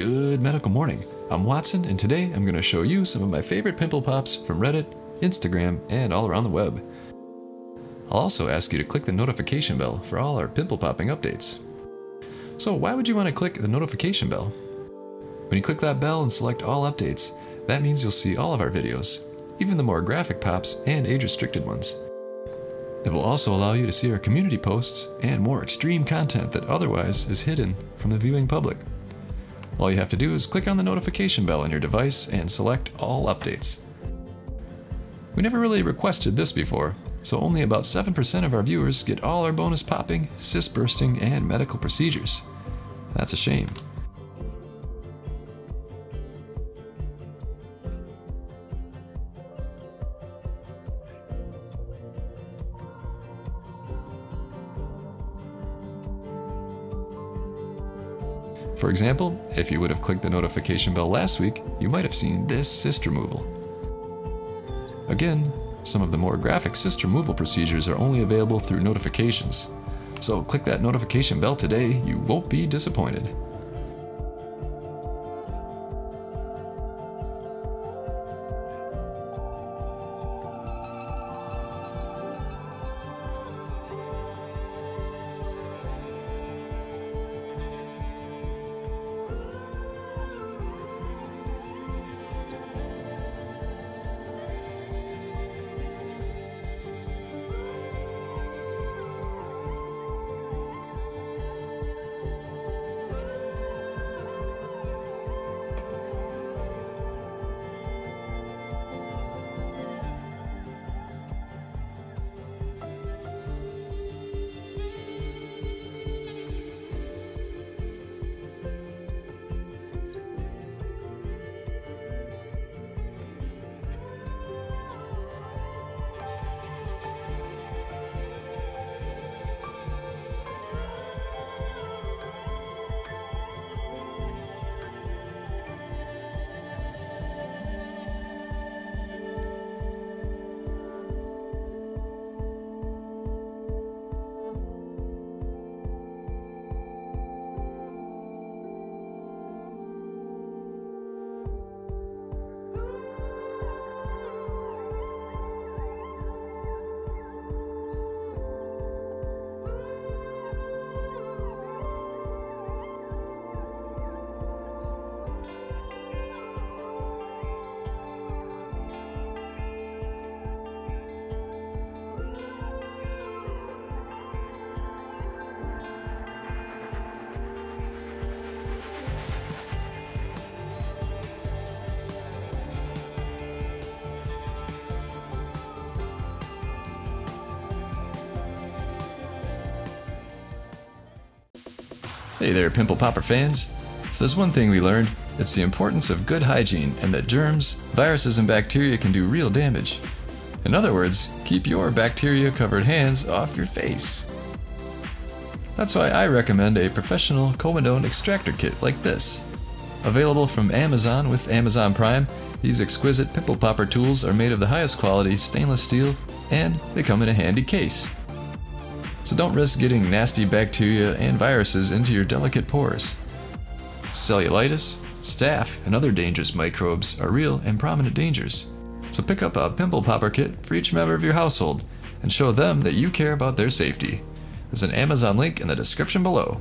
Good medical morning. I'm Watson, and today I'm going to show you some of my favorite pimple pops from Reddit, Instagram, and all around the web. I'll also ask you to click the notification bell for all our pimple popping updates. So why would you want to click the notification bell? When you click that bell and select all updates, that means you'll see all of our videos, even the more graphic pops and age-restricted ones. It will also allow you to see our community posts and more extreme content that otherwise is hidden from the viewing public. All you have to do is click on the notification bell on your device and select all updates. We never really requested this before, so only about 7% of our viewers get all our bonus popping, cyst bursting, and medical procedures. That's a shame. For example, if you would have clicked the notification bell last week, you might have seen this cyst removal. Again, some of the more graphic cyst removal procedures are only available through notifications. So click that notification bell today, you won't be disappointed. Hey there, Pimple Popper fans! If there's one thing we learned, it's the importance of good hygiene and that germs, viruses, and bacteria can do real damage. In other words, keep your bacteria-covered hands off your face. That's why I recommend a professional Comedone extractor kit like this. Available from Amazon with Amazon Prime, these exquisite pimple popper tools are made of the highest quality stainless steel, and they come in a handy case. So don't risk getting nasty bacteria and viruses into your delicate pores. Cellulitis, staph, and other dangerous microbes are real and prominent dangers. So pick up a pimple popper kit for each member of your household and show them that you care about their safety. There's an Amazon link in the description below.